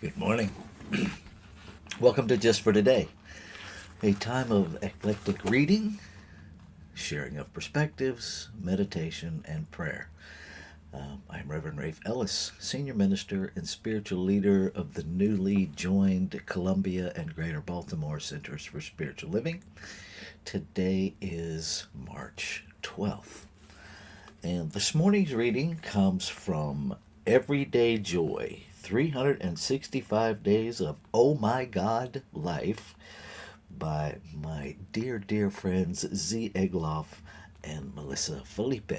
Good morning. Welcome to Just for Today, a time of eclectic reading, sharing of perspectives, meditation, and prayer. I'm Reverend Rafe Ellis, Senior Minister and Spiritual Leader of the newly joined Columbia and Greater Baltimore Centers for Spiritual Living. Today is March 12th, and this morning's reading comes from Everyday Joy 365 Days of Oh My God Life by my dear, dear friends Z. Egloff and Melissa Felipe.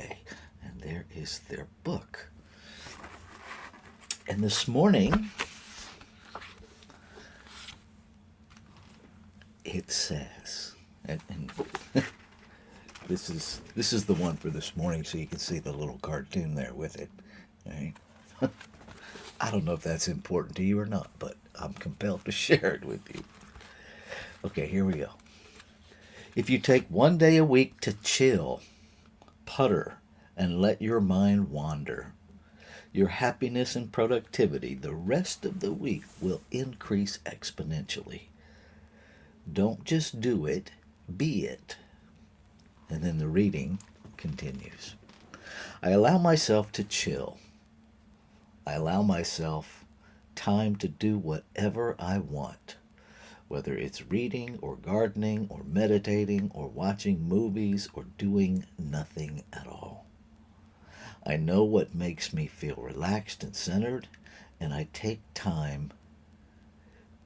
And there is their book. And this morning, it says, and this is the one for this morning, so you can see the little cartoon there with it. Right? I don't know if that's important to you or not, but I'm compelled to share it with you. Okay, here we go. If you take one day a week to chill, putter, and let your mind wander, your happiness and productivity the rest of the week will increase exponentially. Don't just do it, be it. And then the reading continues. I allow myself to chill. I allow myself time to do whatever I want, whether it's reading or gardening or meditating or watching movies or doing nothing at all. I know what makes me feel relaxed and centered, and I take time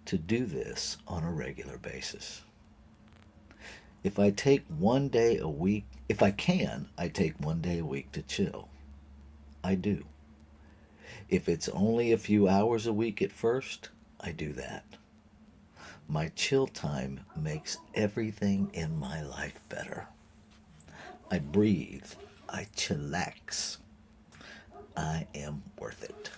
to do this on a regular basis. If I take one day a week, if I can, I take one day a week to chill. I do. If it's only a few hours a week at first, I do that. My chill time makes everything in my life better. I breathe. I chillax. I am worth it.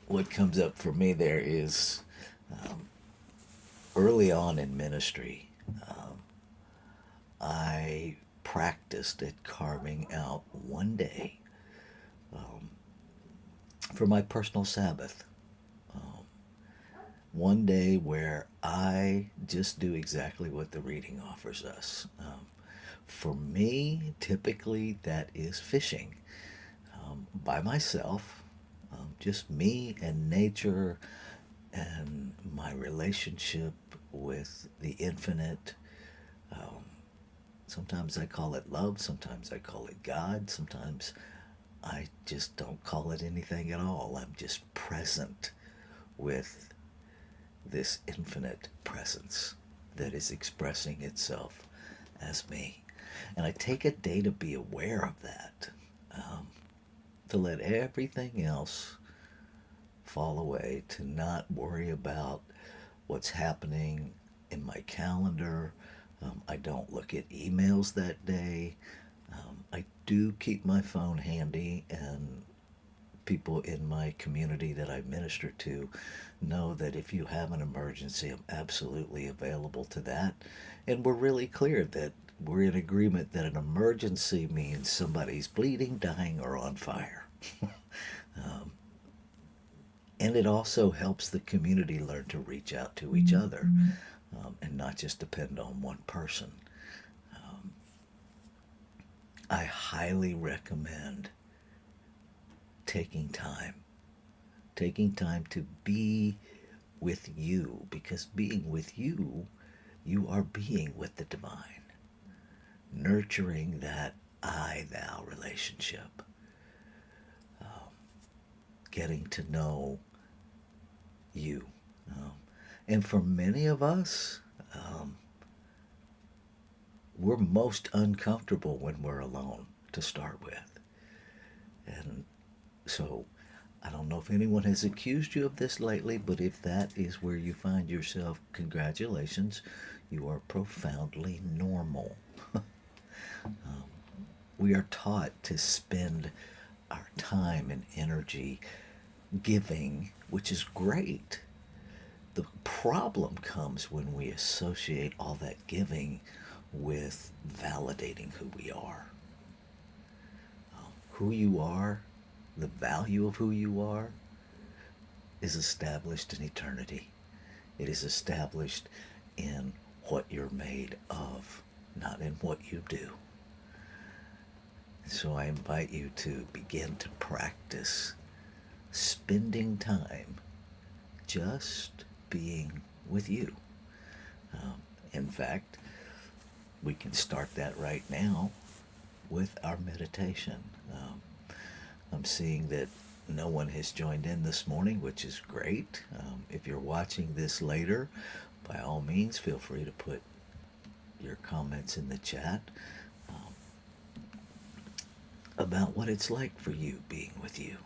What comes up for me there is early on in ministry, I practiced at carving out one day for my personal Sabbath. One day where I just do exactly what the reading offers us. For me, typically that is fishing by myself, just me and nature and my relationship with the infinite. Um, Sometimes I call it love, sometimes I call it God, sometimes I just don't call it anything at all. I'm just present with this infinite presence that is expressing itself as me. And I take a day to be aware of that, to let everything else fall away, to not worry about what's happening in my calendar. I don't look at emails that day. I do keep my phone handy, and people in my community that I minister to know that if you have an emergency, I'm absolutely available to that. And we're really clear that we're in agreement that an emergency means somebody's bleeding, dying, or on fire. um, and it also helps the community learn to reach out to each other and not just depend on one person. Um, I highly recommend taking time, taking time to be with you, because being with you, you are being with the divine, nurturing that I thou relationship, getting to know you. Um, and for many of us, um, we're most uncomfortable when we're alone to start with. And so I don't know if anyone has accused you of this lately, but if that is where you find yourself, congratulations, you are profoundly normal. We are taught to spend our time and energy giving, which is great. The problem comes when we associate all that giving with validating who we are. Who you are the value of who you are is established in eternity. It is established in what you're made of, not in what you do. So I invite you to begin to practice spending time just being with you. In fact, we can start that right now with our meditation. I'm seeing that no one has joined in this morning, which is great. If you're watching this later, by all means, feel free to put your comments in the chat about what it's like for you being with you.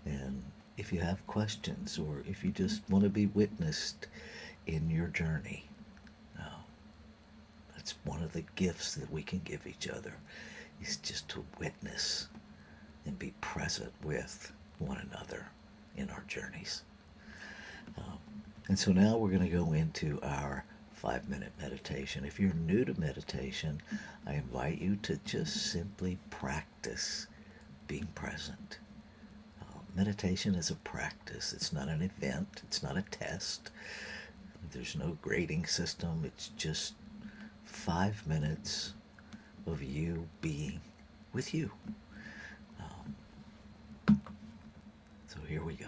And if you have questions or if you just want to be witnessed in your journey, that's one of the gifts that we can give each other, is just to witness and be present with one another in our journeys. And so now we're going to go into our 5-minute meditation. If you're new to meditation, I invite you to just simply practice being present. Meditation is a practice. It's not an event. It's not a test. There's no grading system. It's just 5 minutes of you being with you. So here we go.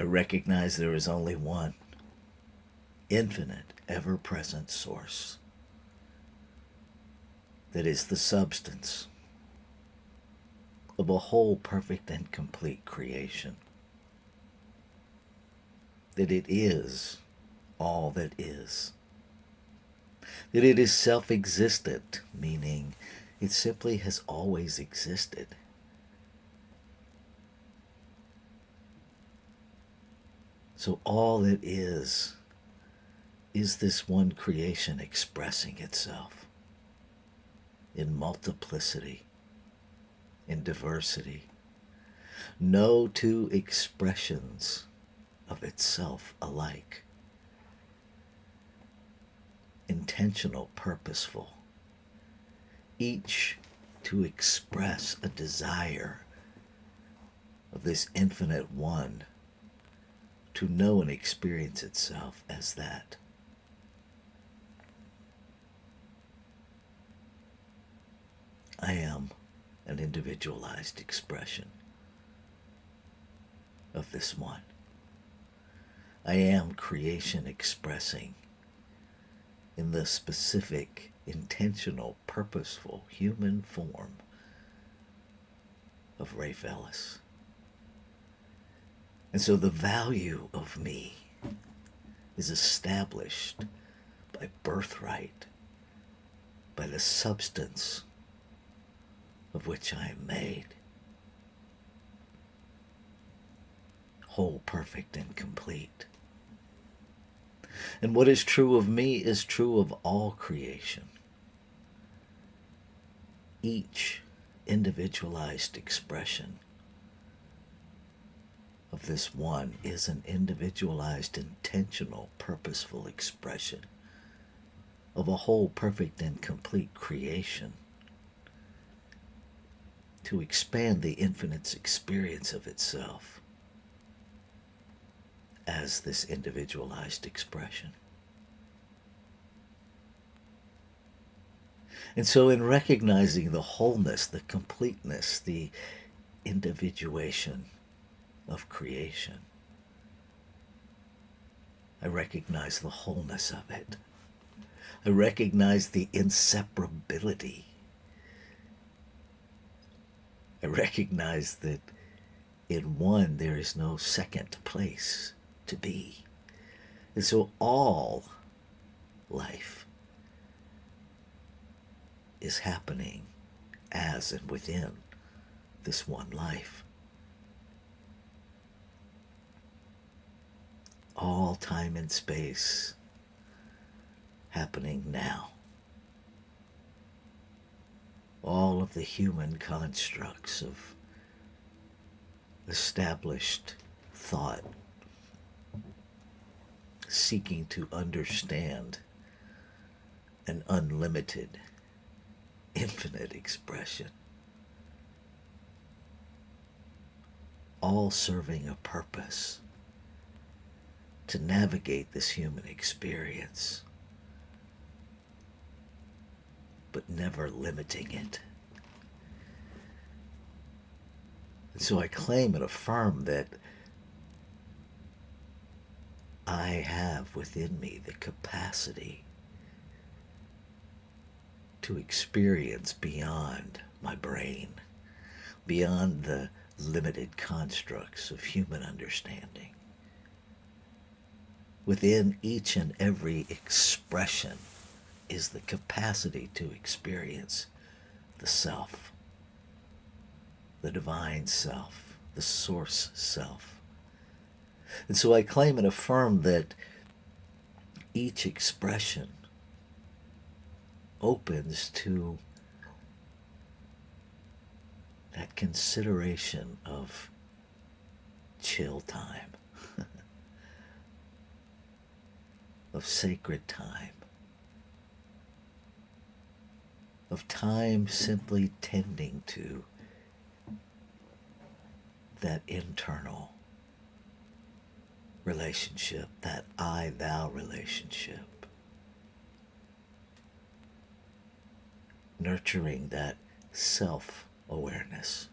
recognize there is only one infinite, ever-present source that is the substance of a whole, perfect, and complete creation. That it is all that is. That it is self-existent, meaning it simply has always existed. So all it is this one creation expressing itself in multiplicity, in diversity. No two expressions of itself alike. Intentional, purposeful, each to express a desire of this infinite one to know and experience itself as that. I am an individualized expression of this one. I am creation expressing in the specific, intentional, purposeful human form of Rafe Ellis. And so the value of me is established by birthright, by the substance of which I am made. Whole, perfect, and complete. And what is true of me is true of all creation. Each individualized expression of this one is an individualized, intentional, purposeful expression of a whole, perfect, and complete creation to expand the infinite's experience of itself as this individualized expression. And so in recognizing the wholeness, the completeness, the individuation of creation, I recognize the wholeness of it. I recognize the inseparability. I recognize that in one there is no second place to be. And so all life is happening as and within this one life. All time and space happening now. All of the human constructs of established thought seeking to understand an unlimited, infinite expression, all serving a purpose to navigate this human experience, but never limiting it. And so I claim and affirm that I have within me the capacity to experience beyond my brain, beyond the limited constructs of human understanding. Within each and every expression is the capacity to experience the self, the divine self, the source self. And so I claim and affirm that each expression opens to that consideration of chill time, of sacred time, of time simply tending to that internal relationship, that I-thou relationship, nurturing that self-awareness,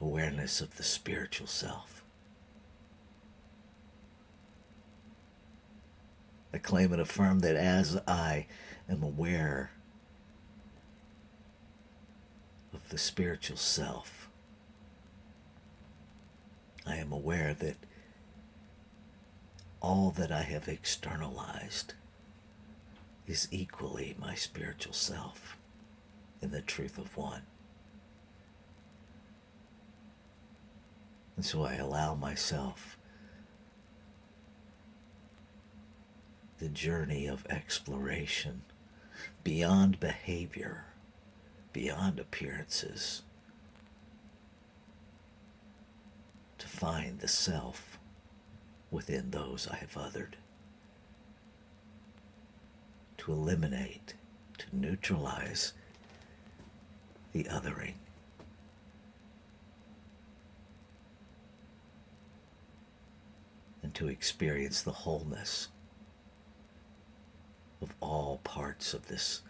awareness of the spiritual self, I claim and affirm that as I am aware of the spiritual self, I am aware that all that I have externalized is equally my spiritual self in the truth of one. And so I allow myself the journey of exploration beyond behavior, beyond appearances, to find the self within those I have othered, to eliminate, to neutralize the othering, and to experience the wholeness of all parts of this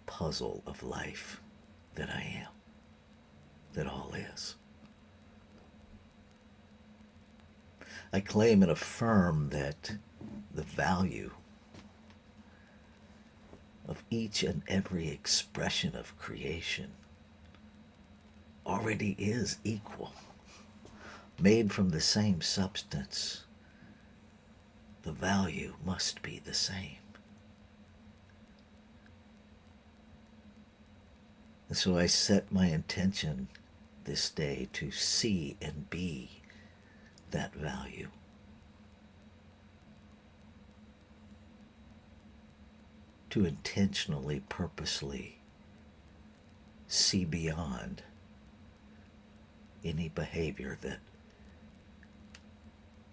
puzzle of life that I am, that all is. I claim and affirm that the value of each and every expression of creation already is equal, made from the same substance. The value must be the same. And so I set my intention this day to see and be that value. To intentionally, purposely see beyond any behavior that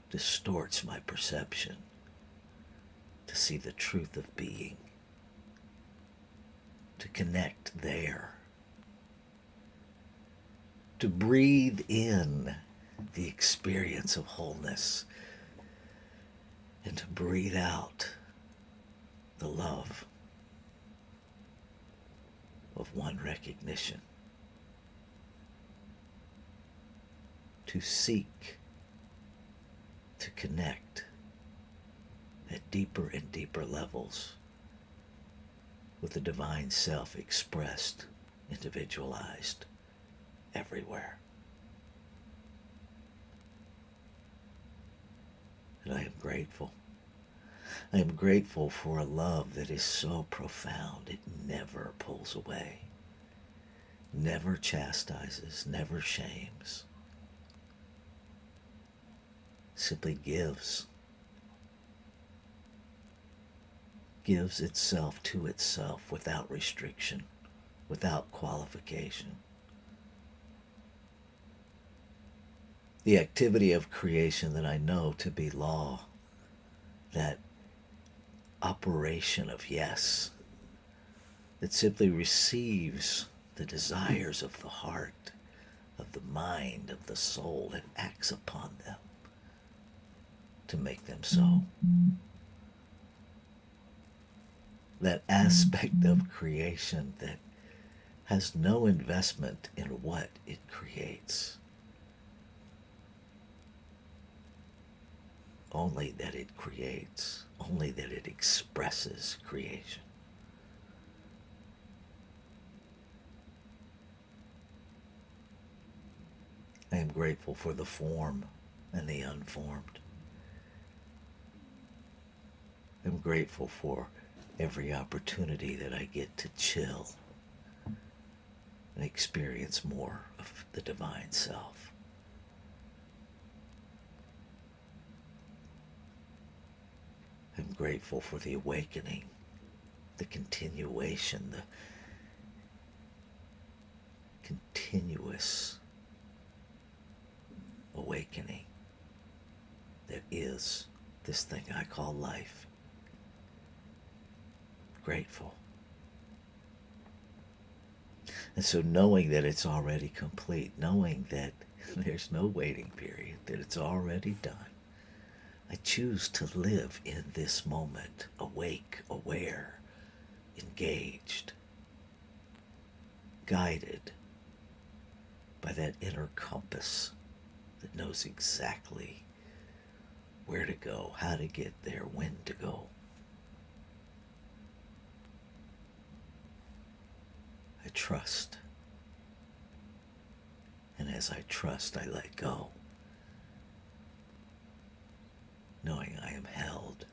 distorts my perception, to see the truth of being, to connect there, to breathe in the experience of wholeness, and to breathe out the love of one recognition, to seek to connect at deeper and deeper levels with the divine self expressed, individualized, everywhere. And I am grateful. I am grateful for a love that is so profound it never pulls away, never chastises, never shames, simply gives itself to itself without restriction, without qualification. The activity of creation that I know to be law, that operation of yes, that simply receives the desires of the heart, of the mind, of the soul, and acts upon them to make them so. That aspect of creation that has no investment in what it creates, only that it creates, only that it expresses creation. I am grateful for the form and the unformed. I'm grateful for every opportunity that I get to chill and experience more of the divine self. I'm grateful for the awakening, the continuation, the continuous awakening that is this thing I call life. Grateful. And so knowing that it's already complete, knowing that there's no waiting period, that it's already done, I choose to live in this moment, awake, aware, engaged, guided by that inner compass that knows exactly where to go, how to get there, when to go. trust. And as I trust, I let go, knowing I am held,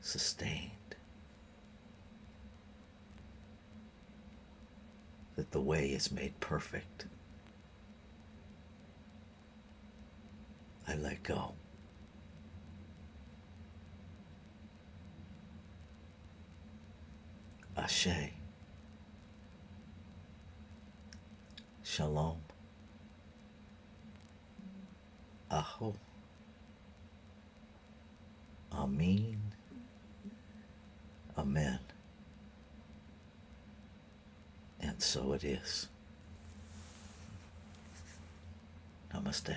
sustained, that the way is made perfect. I let go. Ashe. Shalom. Aho. Amin. Amen. And so it is. Namaste.